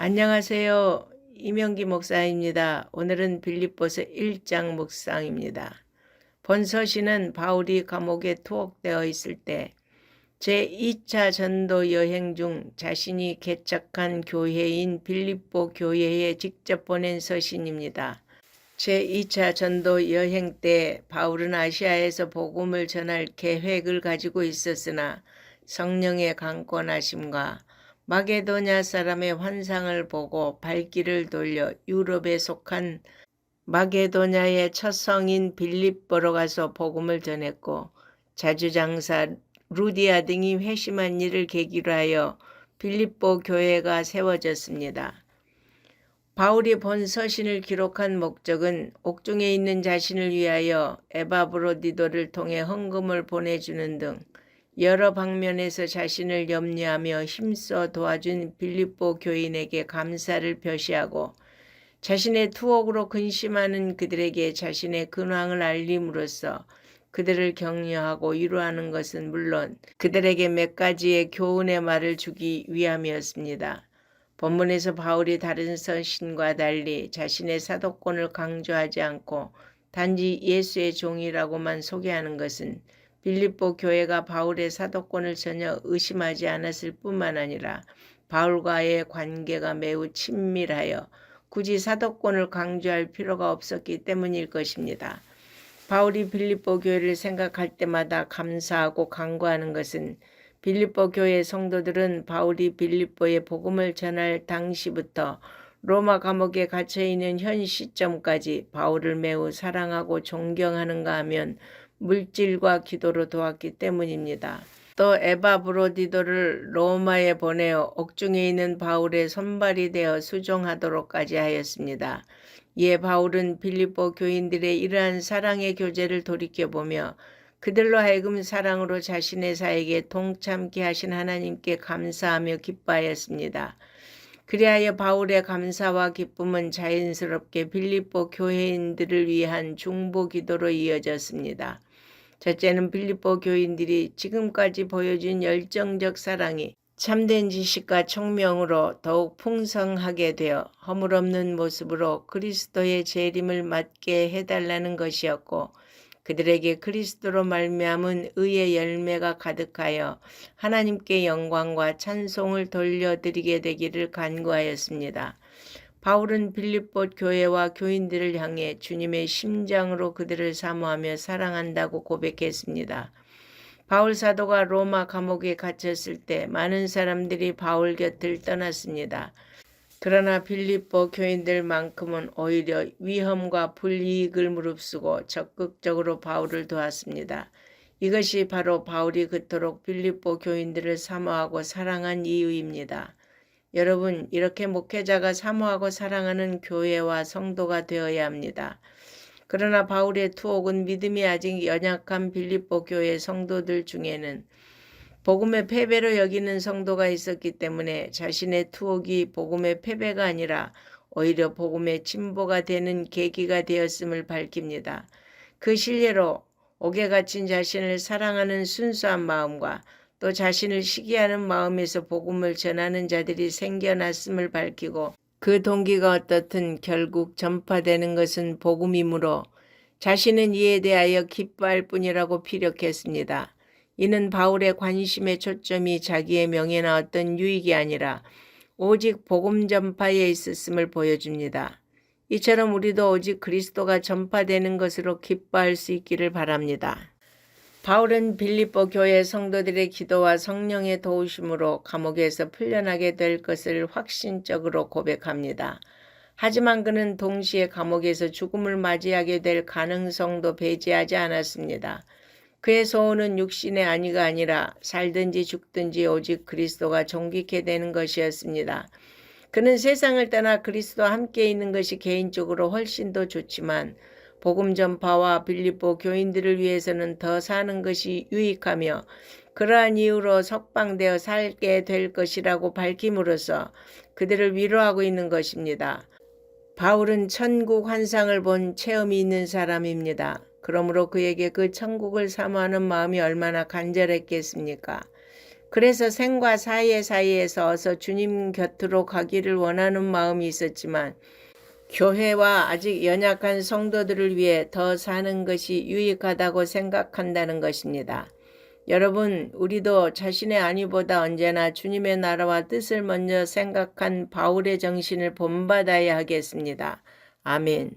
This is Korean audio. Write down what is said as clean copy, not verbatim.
안녕하세요. 이명기 목사입니다. 오늘은 빌립보서 1장 묵상입니다. 본 서신은 바울이 감옥에 투옥되어 있을 때 제2차 전도 여행 중 자신이 개척한 교회인 빌립보 교회에 직접 보낸 서신입니다. 제2차 전도 여행 때 바울은 아시아에서 복음을 전할 계획을 가지고 있었으나 성령의 강권하심과 마게도냐 사람의 환상을 보고 발길을 돌려 유럽에 속한 마게도냐의 첫 성인 빌립보로 가서 복음을 전했고 자주장사 루디아 등이 회심한 일을 계기로 하여 빌립보 교회가 세워졌습니다. 바울이 본 서신을 기록한 목적은 옥중에 있는 자신을 위하여 에바브로디도를 통해 헌금을 보내주는 등 여러 방면에서 자신을 염려하며 힘써 도와준 빌립보 교인에게 감사를 표시하고 자신의 투옥으로 근심하는 그들에게 자신의 근황을 알림으로써 그들을 격려하고 위로하는 것은 물론 그들에게 몇 가지의 교훈의 말을 주기 위함이었습니다. 본문에서 바울이 다른 서신과 달리 자신의 사도권을 강조하지 않고 단지 예수의 종이라고만 소개하는 것은 빌립보 교회가 바울의 사도권을 전혀 의심하지 않았을 뿐만 아니라 바울과의 관계가 매우 친밀하여 굳이 사도권을 강조할 필요가 없었기 때문일 것입니다. 바울이 빌립보 교회를 생각할 때마다 감사하고 간구하는 것은 빌립보 교회 성도들은 바울이 빌립보에 복음을 전할 당시부터 로마 감옥에 갇혀있는 현 시점까지 바울을 매우 사랑하고 존경하는가 하면 물질과 기도로 도왔기 때문입니다. 또 에바브로디도를 로마에 보내어 옥중에 있는 바울의 손발이 되어 수종하도록까지 하였습니다. 이에 바울은 빌립보 교인들의 이러한 사랑의 교제를 돌이켜보며 그들로 하여금 사랑으로 자신의 사역에 동참케 하신 하나님께 감사하며 기뻐하였습니다. 그리하여 바울의 감사와 기쁨은 자연스럽게 빌립보 교회인들을 위한 중보 기도로 이어졌습니다. 첫째는 빌립보 교인들이 지금까지 보여준 열정적 사랑이 참된 지식과 총명으로 더욱 풍성하게 되어 허물없는 모습으로 그리스도의 재림을 맞게 해달라는 것이었고 그들에게 그리스도로 말미암은 의의 열매가 가득하여 하나님께 영광과 찬송을 돌려드리게 되기를 간구하였습니다. 바울은 빌립보 교회와 교인들을 향해 주님의 심장으로 그들을 사모하며 사랑한다고 고백했습니다. 바울 사도가 로마 감옥에 갇혔을 때 많은 사람들이 바울 곁을 떠났습니다. 그러나 빌립보 교인들만큼은 오히려 위험과 불이익을 무릅쓰고 적극적으로 바울을 도왔습니다. 이것이 바로 바울이 그토록 빌립보 교인들을 사모하고 사랑한 이유입니다. 여러분, 이렇게 목회자가 사모하고 사랑하는 교회와 성도가 되어야 합니다. 그러나 바울의 투옥은 믿음이 아직 연약한 빌립보 교회 성도들 중에는 복음의 패배로 여기는 성도가 있었기 때문에 자신의 투옥이 복음의 패배가 아니라 오히려 복음의 진보가 되는 계기가 되었음을 밝힙니다. 그 실례로 옥에 갇힌 자신을 사랑하는 순수한 마음과 또 자신을 시기하는 마음에서 복음을 전하는 자들이 생겨났음을 밝히고 그 동기가 어떻든 결국 전파되는 것은 복음이므로 자신은 이에 대하여 기뻐할 뿐이라고 피력했습니다. 이는 바울의 관심의 초점이 자기의 명예나 어떤 유익이 아니라 오직 복음 전파에 있었음을 보여줍니다. 이처럼 우리도 오직 그리스도가 전파되는 것으로 기뻐할 수 있기를 바랍니다. 바울은 빌립보 교회 성도들의 기도와 성령의 도우심으로 감옥에서 풀려나게 될 것을 확신적으로 고백합니다. 하지만 그는 동시에 감옥에서 죽음을 맞이하게 될 가능성도 배제하지 않았습니다. 그의 소원은 육신의 안위가 아니라 살든지 죽든지 오직 그리스도가 존귀케 되는 것이었습니다. 그는 세상을 떠나 그리스도와 함께 있는 것이 개인적으로 훨씬 더 좋지만 복음 전파와 빌립보 교인들을 위해서는 더 사는 것이 유익하며 그러한 이유로 석방되어 살게 될 것이라고 밝힘으로써 그들을 위로하고 있는 것입니다. 바울은 천국 환상을 본 체험이 있는 사람입니다. 그러므로 그에게 그 천국을 사모하는 마음이 얼마나 간절했겠습니까? 그래서 생과 사이에서 어서 주님 곁으로 가기를 원하는 마음이 있었지만 교회와 아직 연약한 성도들을 위해 더 사는 것이 유익하다고 생각한다는 것입니다. 여러분, 우리도 자신의 안위보다 언제나 주님의 나라와 뜻을 먼저 생각한 바울의 정신을 본받아야 하겠습니다. 아멘.